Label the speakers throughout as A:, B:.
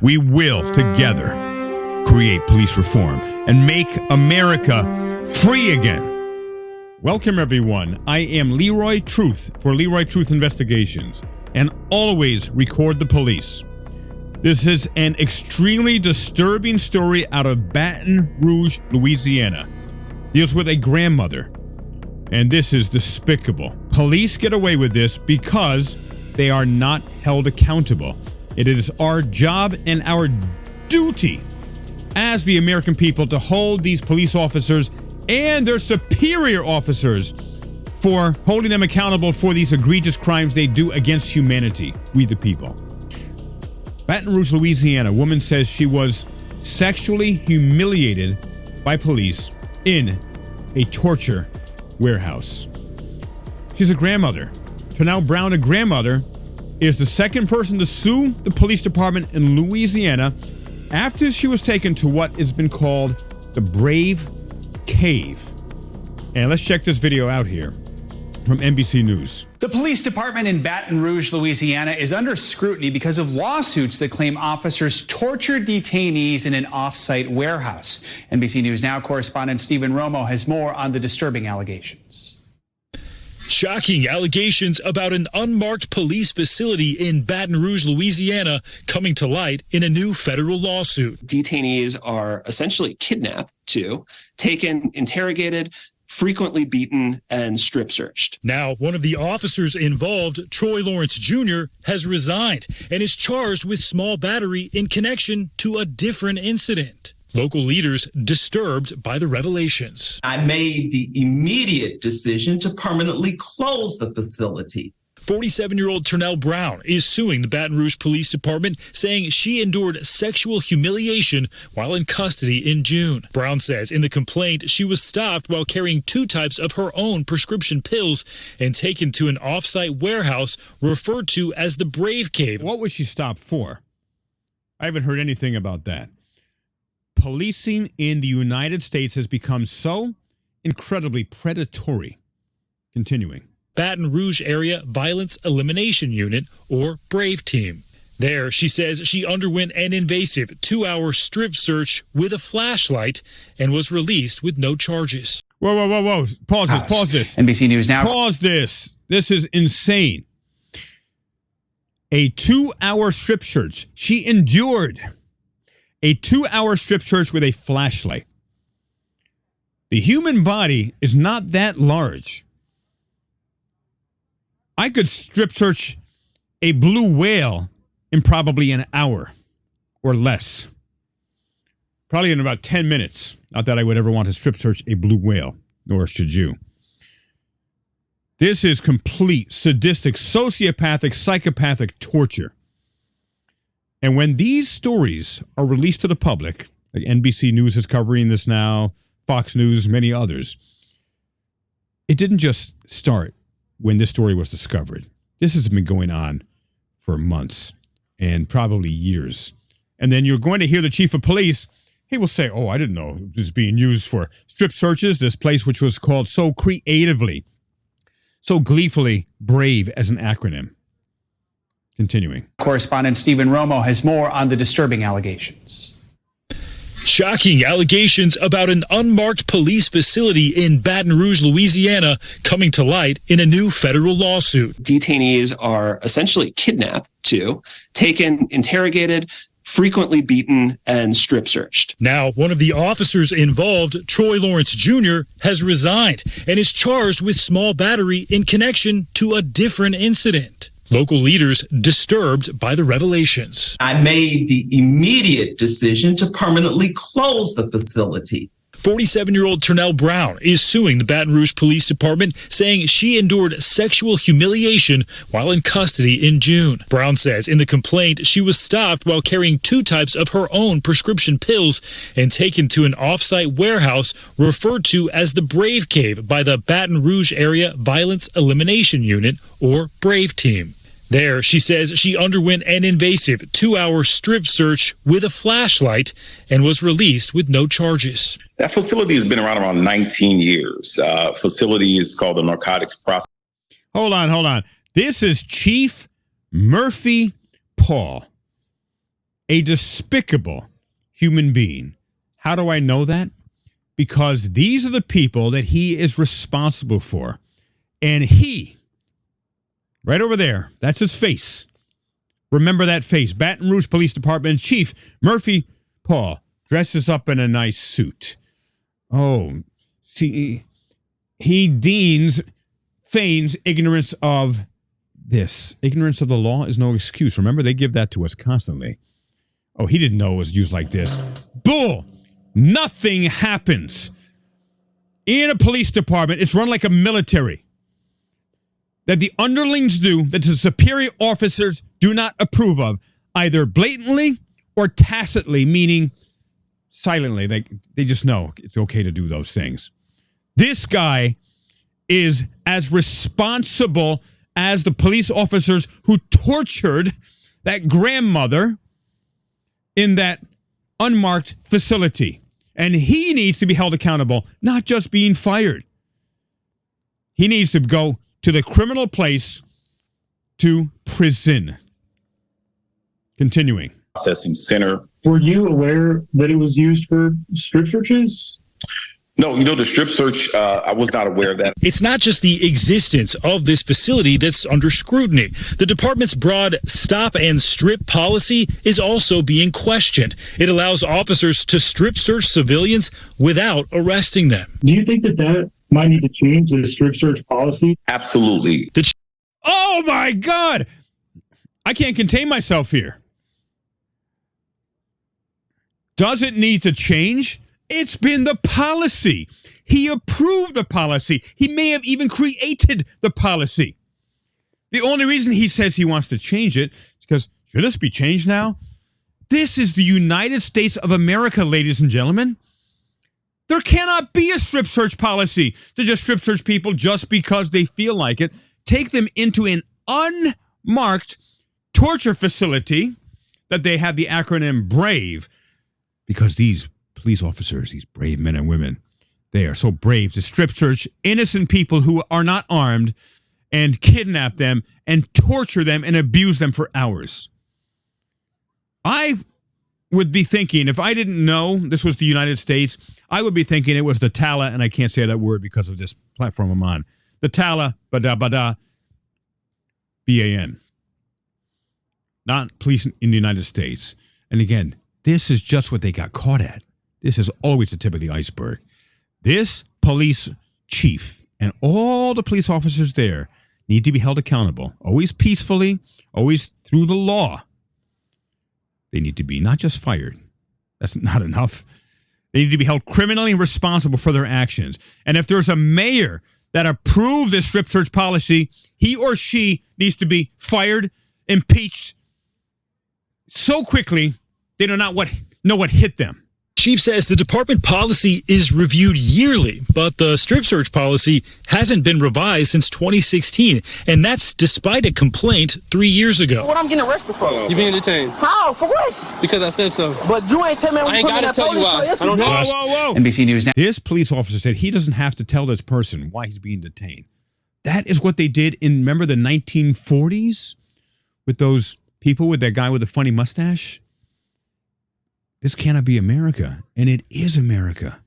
A: We will together create police reform and make America free again. Welcome, everyone. I am Leroy Truth for Leroy Truth Investigations, and always record the police. This is an extremely disturbing story out of Baton Rouge, Louisiana. Deals with a grandmother, and this is despicable. Police get away with this because they are not held accountable. It is our job and our duty as the American people to hold these police officers and their superior officers for holding them accountable for these egregious crimes they do against humanity, we the people. Baton Rouge, Louisiana, a woman says she was sexually humiliated by police in a torture warehouse. She's a grandmother. Chanel Brown, a grandmother, is the second person to sue the police department in Louisiana after she was taken to what has been called the Brave Cave. And let's check this video out here from NBC News.
B: The police department in Baton Rouge, Louisiana is under scrutiny because of lawsuits that claim officers tortured detainees in an off-site warehouse. NBC News Now correspondent Stephen Romo has more on the disturbing allegations.
C: Shocking allegations about an unmarked police facility in Baton Rouge, Louisiana, coming to light in a new federal lawsuit.
D: Detainees are essentially kidnapped, taken, interrogated, frequently beaten, and strip searched.
C: Now, one of the officers involved, Troy Lawrence Jr., has resigned and is charged with small battery in connection to a different incident. Local leaders disturbed by the revelations.
E: I made the immediate decision to permanently close the facility.
C: 47-year-old Chanel Brown is suing the Baton Rouge Police Department, saying she endured sexual humiliation while in custody in June. Brown says in the complaint she was stopped while carrying 2 types of her own prescription pills and taken to an off-site warehouse referred to as the Brave Cave.
A: What was she stopped for? I haven't heard anything about that. Policing in the United States has become so incredibly predatory. Continuing.
C: Baton Rouge Area Violence Elimination Unit, or BRAVE team. There, she says she underwent an invasive 2-hour strip search with a flashlight and was released with no charges.
A: Whoa. Pause this.
B: NBC News Now.
A: Pause this. This is insane. A 2-hour strip search. She endured a 2-hour strip search with a flashlight. The human body is not that large. I could strip search a blue whale in probably an hour or less. Probably in about 10 minutes. Not that I would ever want to strip search a blue whale, nor should you. This is complete, sadistic, sociopathic, psychopathic torture. And when these stories are released to the public, like NBC News is covering this now, Fox News, many others, it didn't just start when this story was discovered. This has been going on for months and probably years. And then you're going to hear the chief of police, he will say, oh, I didn't know it was being used for strip searches, this place which was called so creatively, so gleefully brave as an acronym. Continuing.
B: Correspondent Stephen Romo has more on the disturbing allegations.
C: Shocking allegations about an unmarked police facility in Baton Rouge, Louisiana, coming to light in a new federal lawsuit.
D: Detainees are essentially kidnapped, taken, interrogated, frequently beaten, and strip searched.
C: Now, one of the officers involved, Troy Lawrence Jr., has resigned and is charged with small battery in connection to a different incident. Local leaders disturbed by the revelations.
E: I made the immediate decision to permanently close the facility.
C: 47-year-old Chanel Brown is suing the Baton Rouge Police Department, saying she endured sexual humiliation while in custody in June. Brown says in the complaint she was stopped while carrying 2 types of her own prescription pills and taken to an off-site warehouse referred to as the Brave Cave by the Baton Rouge Area Violence Elimination Unit, or BRAVE team. There, she says she underwent an invasive 2-hour strip search with a flashlight and was released with no charges.
F: That facility has been around 19 years. Facility is called the Narcotics Process.
A: Hold on. This is Chief Murphy Paul, a despicable human being. How do I know that? Because these are the people that he is responsible for. And he, right over there, that's his face. Remember that face. Baton Rouge Police Department Chief Murphy Paul dresses up in a nice suit. Oh, see, he feigns ignorance of this. Ignorance of the law is no excuse. Remember, they give that to us constantly. Oh, he didn't know it was used like this. Bull! Nothing happens in a police department. It's run like a military. That the underlings do, that the superior officers do not approve of, either blatantly or tacitly, meaning silently. They just know it's okay to do those things. This guy is as responsible as the police officers who tortured that grandmother in that unmarked facility. And he needs to be held accountable, not just being fired. He needs to go to the criminal place, to prison. Continuing.
F: Processing center.
G: Were you aware that it was used for strip searches?
F: No, the strip search, I was not aware of that.
C: It's not just the existence of this facility that's under scrutiny. The department's broad stop and strip policy is also being questioned. It allows officers to strip search civilians without arresting them.
G: Do you think that might need to change the strip search policy?
F: Absolutely.
A: Oh my God! I can't contain myself here. Does it need to change? It's been the policy. He approved the policy. He may have even created the policy. The only reason he says he wants to change it is because, should this be changed now? This is the United States of America, ladies and gentlemen. There cannot be a strip search policy to just strip search people just because they feel like it. Take them into an unmarked torture facility that they have the acronym BRAVE, because these police officers, these brave men and women, they are so brave to strip search innocent people who are not armed and kidnap them and torture them and abuse them for hours. I would be thinking, if I didn't know this was the United States, I would be thinking it was the Tala, and I can't say that word because of this platform I'm on. The Tala, bada, BAN. Not police in the United States. And again, this is just what they got caught at. This is always the tip of the iceberg. This police chief and all the police officers there need to be held accountable, always peacefully, always through the law. They need to be not just fired. That's not enough. They need to be held criminally responsible for their actions. And if there's a mayor that approved this strip search policy, he or she needs to be fired, impeached so quickly they do not know what hit them.
C: Chief says the department policy is reviewed yearly, but the strip search policy hasn't been revised since 2016, and that's despite a complaint 3 years ago.
H: What I'm getting arrested for?
I: You being detained.
H: How? For what?
I: Because I said so.
H: But you ain't tell me when
I: I
H: you
I: ain't
H: put me in
I: gotta
H: that
I: tell you
H: police
I: why. I don't have.
A: Whoa.
B: NBC News now.
A: This police officer said he doesn't have to tell this person why he's being detained. That is what they did in, remember the 1940s? With those people with that guy with the funny mustache? This cannot be America, and it is America,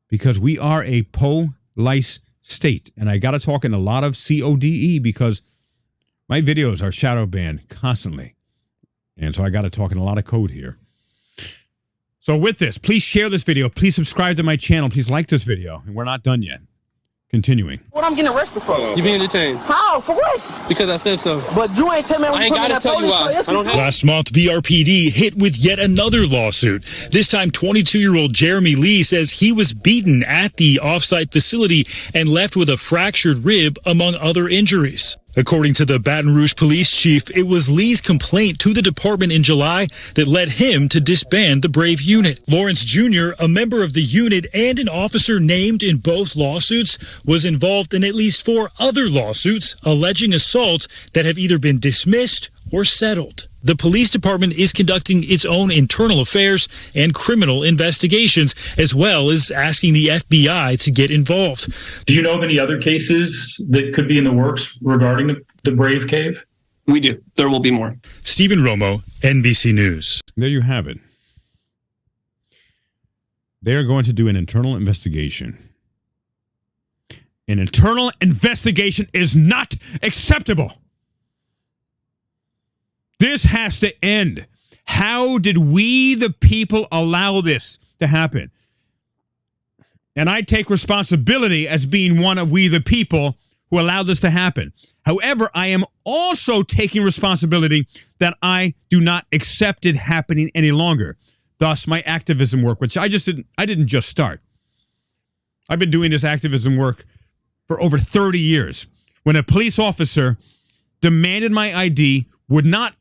A: because we are a police state, and I got to talk in a lot of CODE because my videos are shadow banned constantly, and so I got to talk in a lot of code here. So with this, please share this video, please subscribe to my channel, please like this video, and we're not done yet. Continuing.
H: What I'm getting arrested for?
I: You being detained.
H: How? For what?
I: Because I said so.
H: But you ain't tell me when
I: I
H: you
I: ain't
H: put me in
I: gotta
H: that
I: tell you
H: police
I: why. I don't have.
C: Last month, BRPD hit with yet another lawsuit. This time, 22-year-old Jeremy Lee says he was beaten at the off-site facility and left with a fractured rib, among other injuries. According to the Baton Rouge police chief, it was Lee's complaint to the department in July that led him to disband the Brave unit. Lawrence Jr., a member of the unit and an officer named in both lawsuits, was involved in at least 4 other lawsuits alleging assaults that have either been dismissed or settled. The police department is conducting its own internal affairs and criminal investigations, as well as asking the FBI to get involved.
G: Do you know of any other cases that could be in the works regarding the Brave Cave?
D: We do. There will be more.
C: Stephen Romo, NBC News.
A: There you have it. They are going to do an internal investigation. An internal investigation is not acceptable. This has to end. How did we, the people, allow this to happen? And I take responsibility as being one of we, the people, who allowed this to happen. However, I am also taking responsibility that I do not accept it happening any longer. Thus, my activism work, which I didn't just start. I've been doing this activism work for over 30 years. When a police officer demanded my ID, would not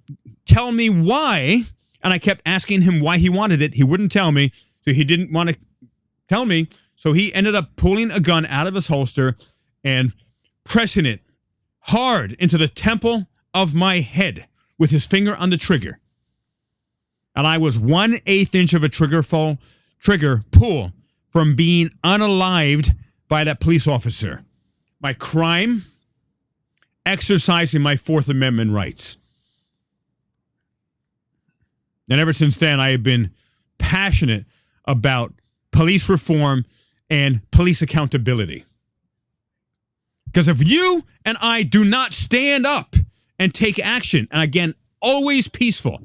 A: tell me why, and I kept asking him why he wanted it, he wouldn't tell me, so he didn't want to tell me, so he ended up pulling a gun out of his holster and pressing it hard into the temple of my head with his finger on the trigger. And I was 1/8 inch of a trigger pull from being unalived by that police officer. My crime, exercising my Fourth Amendment rights. And ever since then, I have been passionate about police reform and police accountability. Because if you and I do not stand up and take action, and again, always peaceful,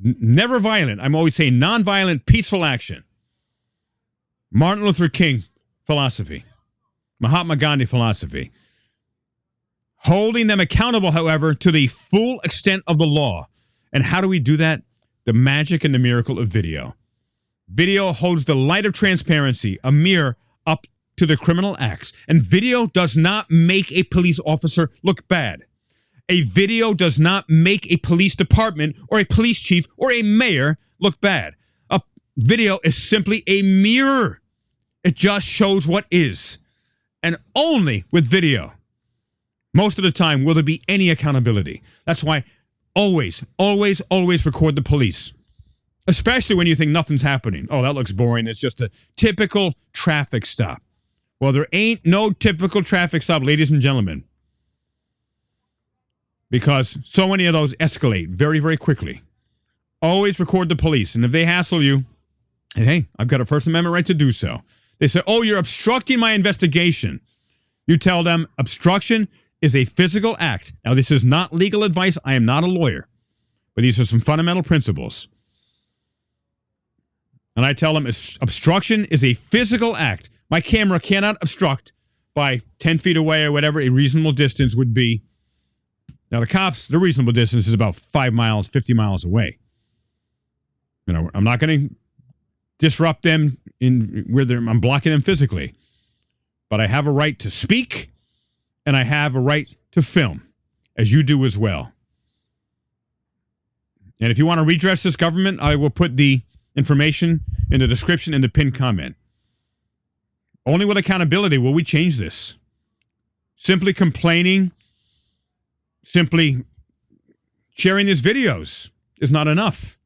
A: never violent, I'm always saying nonviolent, peaceful action. Martin Luther King philosophy, Mahatma Gandhi philosophy. Holding them accountable, however, to the full extent of the law. And how do we do that? The magic and the miracle of video. Video holds the light of transparency, a mirror up to the criminal acts. And video does not make a police officer look bad. A video does not make a police department or a police chief or a mayor look bad. A video is simply a mirror. It just shows what is. And only with video, most of the time, will there be any accountability. That's why always, always, always record the police. Especially when you think nothing's happening. Oh, that looks boring. It's just a typical traffic stop. Well, there ain't no typical traffic stop, ladies and gentlemen. Because so many of those escalate very, very quickly. Always record the police. And if they hassle you, and hey, I've got a First Amendment right to do so. They say, oh, you're obstructing my investigation. You tell them obstruction is a physical act. Now, this is not legal advice. I am not a lawyer. But these are some fundamental principles. And I tell them obstruction is a physical act. My camera cannot obstruct by 10 feet away or whatever a reasonable distance would be. Now, the cops, the reasonable distance is about 5 miles, 50 miles away. You know, I'm not going to disrupt them in where I'm blocking them physically. But I have a right to speak, and I have a right to film, as you do as well. And if you want to redress this government, I will put the information in the description and the pinned comment. Only with accountability will we change this. Simply complaining, simply sharing these videos is not enough.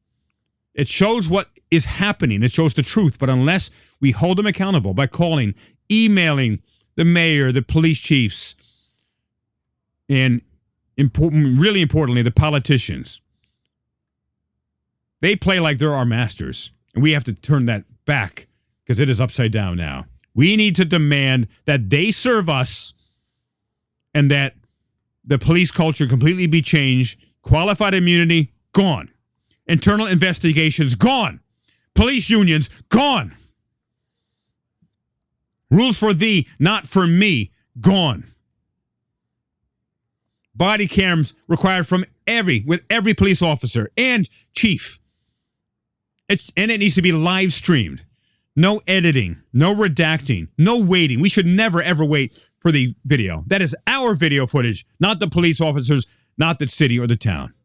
A: It shows what is happening. It shows the truth. But unless we hold them accountable by calling, emailing the mayor, the police chiefs, and really importantly, the politicians, they play like they're our masters. And we have to turn that back because it is upside down now. We need to demand that they serve us and that the police culture completely be changed. Qualified immunity, gone. Internal investigations, gone. Police unions, gone. Rules for thee, not for me, gone. Body cams required from every police officer and chief. And it needs to be live streamed. No editing, no redacting, no waiting. We should never, ever wait for the video. That is our video footage, not the police officers, not the city or the town.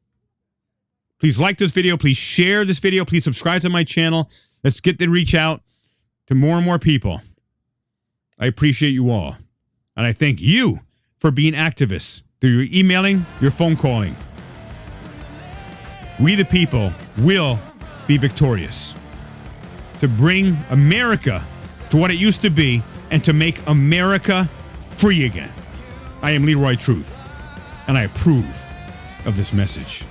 A: Please like this video. Please share this video. Please subscribe to my channel. Let's get the reach out to more and more people. I appreciate you all. And I thank you for being activists through your emailing, your phone calling. We the people will be victorious to bring America to what it used to be and to make America free again. I am Leroy Truth, and I approve of this message.